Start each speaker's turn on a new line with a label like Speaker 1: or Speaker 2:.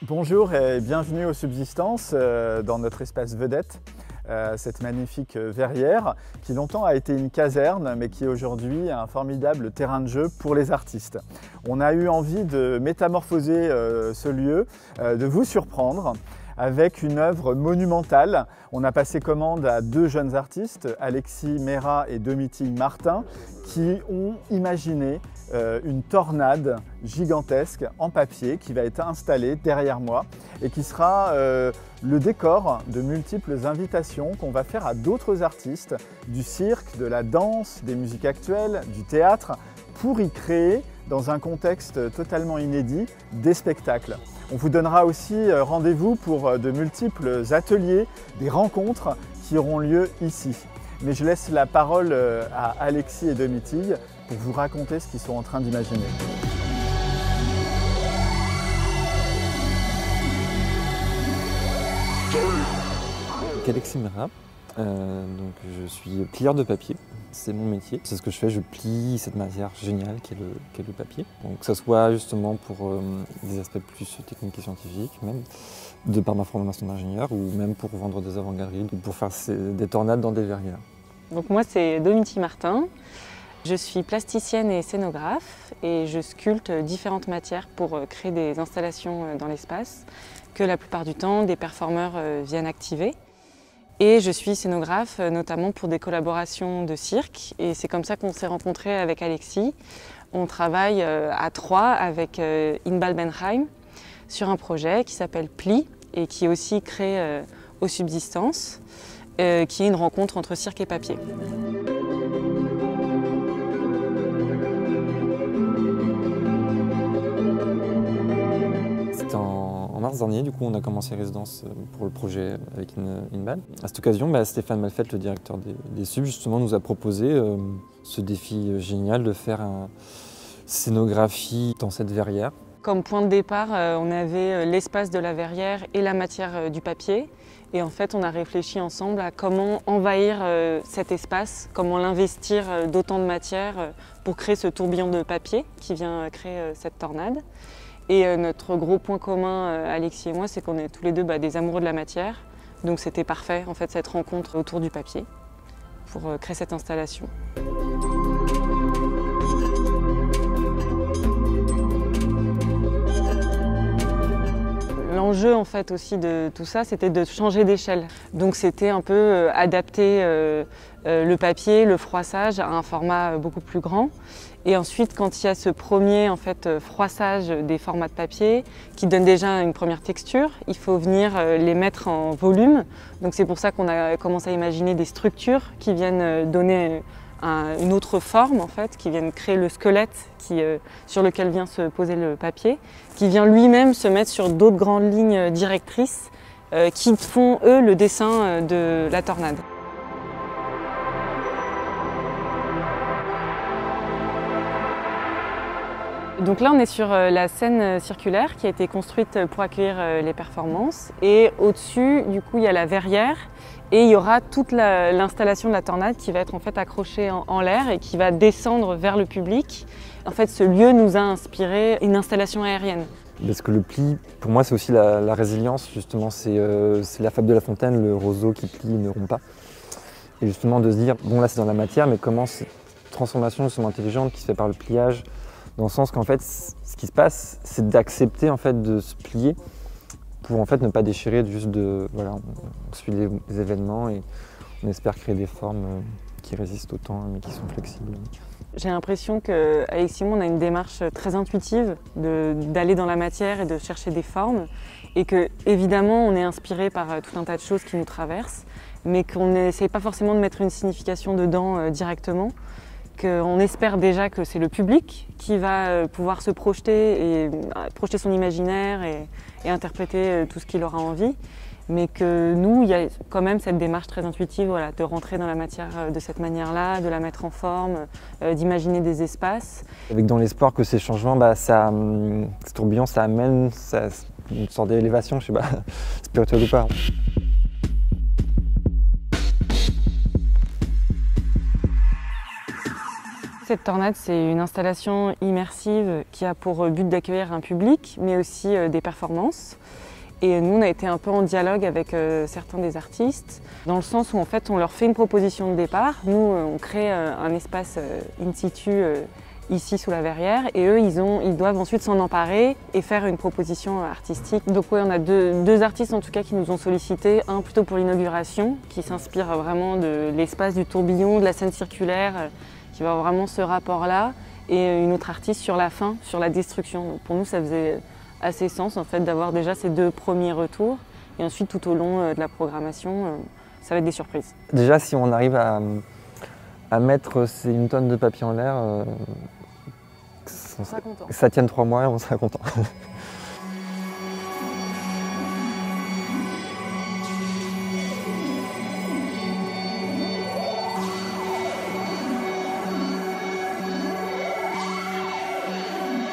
Speaker 1: Bonjour et bienvenue aux Subsistances dans notre espace vedette, cette magnifique verrière qui longtemps a été une caserne mais qui est aujourd'hui un formidable terrain de jeu pour les artistes. On a eu envie de métamorphoser ce lieu, de vous surprendre avec une œuvre monumentale. On a passé commande à deux jeunes artistes, Alexis Mera et Domitille Martin, qui ont imaginé une tornade gigantesque en papier qui va être installée derrière moi et qui sera le décor de multiples invitations qu'on va faire à d'autres artistes du cirque, de la danse, des musiques actuelles, du théâtre, pour y créer, dans un contexte totalement inédit, des spectacles. On vous donnera aussi rendez-vous pour de multiples ateliers, des rencontres qui auront lieu ici. Mais je laisse la parole à Alexis et Domitille pour vous raconter ce qu'ils sont en train d'imaginer.
Speaker 2: Alexis Mera, donc je suis plieur de papier, c'est mon métier. C'est ce que je fais, je plie cette matière géniale qu'est le papier. Donc que ce soit justement pour des aspects plus techniques et scientifiques, même de par ma formation d'ingénieur, ou même pour vendre des œuvres en galerie, ou pour faire des tornades dans des verrières.
Speaker 3: Donc moi c'est Domitille Martin, je suis plasticienne et scénographe et je sculpte différentes matières pour créer des installations dans l'espace que la plupart du temps des performeurs viennent activer. Et je suis scénographe notamment pour des collaborations de cirque et c'est comme ça qu'on s'est rencontrés avec Alexis. On travaille à trois avec Inbal Benheim sur un projet qui s'appelle Pli et qui est aussi créé aux Subsistances, qui est une rencontre entre cirque et papier.
Speaker 2: C'était en mars dernier, du coup, on a commencé résidence pour le projet avec Inbal. À cette occasion, Stéphane Malfait, le directeur des Subs, justement, nous a proposé ce défi génial de faire une scénographie dans cette verrière.
Speaker 3: Comme point de départ, on avait l'espace de la verrière et la matière du papier. Et en fait, on a réfléchi ensemble à comment envahir cet espace, comment l'investir d'autant de matière pour créer ce tourbillon de papier qui vient créer cette tornade. Et notre gros point commun, Alexis et moi, c'est qu'on est tous les deux des amoureux de la matière. Donc c'était parfait, en fait, cette rencontre autour du papier pour créer cette installation. L'enjeu en fait aussi de tout ça, c'était de changer d'échelle. Donc c'était un peu adapter le papier, le froissage à un format beaucoup plus grand. Et ensuite, quand il y a ce premier froissage des formats de papier qui donne déjà une première texture, il faut venir les mettre en volume. Donc c'est pour ça qu'on a commencé à imaginer des structures qui viennent donner une autre forme, en fait, qui viennent créer le squelette sur lequel vient se poser le papier, qui vient lui-même se mettre sur d'autres grandes lignes directrices qui font, eux, le dessin de la tornade. Donc là, on est sur la scène circulaire qui a été construite pour accueillir les performances. Et au-dessus, du coup, il y a la verrière et il y aura toute l'installation de la tornade qui va être en fait accrochée en l'air et qui va descendre vers le public. En fait, ce lieu nous a inspiré une installation aérienne.
Speaker 2: Parce que le pli, pour moi, c'est aussi la résilience. Justement, c'est la fable de La Fontaine, le roseau qui plie ne rompt pas. Et justement, de se dire, bon là, c'est dans la matière, mais comment cette transformation justement intelligente qui se fait par le pliage, dans le sens qu'en fait, ce qui se passe, c'est d'accepter en fait de se plier pour en fait ne pas déchirer, juste voilà, on suit les événements et on espère créer des formes qui résistent au temps mais qui sont flexibles.
Speaker 3: J'ai l'impression qu'avec Simon, on a une démarche très intuitive d'aller dans la matière et de chercher des formes et que évidemment on est inspiré par tout un tas de choses qui nous traversent, mais qu'on n'essaye pas forcément de mettre une signification dedans directement. On espère déjà que c'est le public qui va pouvoir se projeter et projeter son imaginaire et interpréter tout ce qu'il aura envie. mais que nous, il y a quand même cette démarche très intuitive, voilà, de rentrer dans la matière de cette manière-là, de la mettre en forme, d'imaginer des espaces.
Speaker 2: Avec dans l'espoir que ces changements, ce tourbillon, ça amène une sorte d'élévation, je sais pas, spirituelle ou pas.
Speaker 3: Cette tornade, c'est une installation immersive qui a pour but d'accueillir un public, mais aussi des performances. Et nous, on a été un peu en dialogue avec certains des artistes, dans le sens où en fait, on leur fait une proposition de départ. Nous, on crée un espace in situ ici sous la verrière, et eux, ils doivent ensuite s'en emparer et faire une proposition artistique. Donc oui, on a deux artistes en tout cas qui nous ont sollicités, un plutôt pour l'inauguration, qui s'inspire vraiment de l'espace du tourbillon, de la scène circulaire, qui va avoir vraiment ce rapport-là, et une autre artiste sur la fin, sur la destruction. Donc pour nous, ça faisait assez sens en fait d'avoir déjà ces deux premiers retours, et ensuite tout au long de la programmation, ça va être des surprises.
Speaker 2: Déjà, si on arrive à mettre une tonne de papier en l'air,
Speaker 3: On sera content.
Speaker 2: ça tienne 3 mois et on sera content.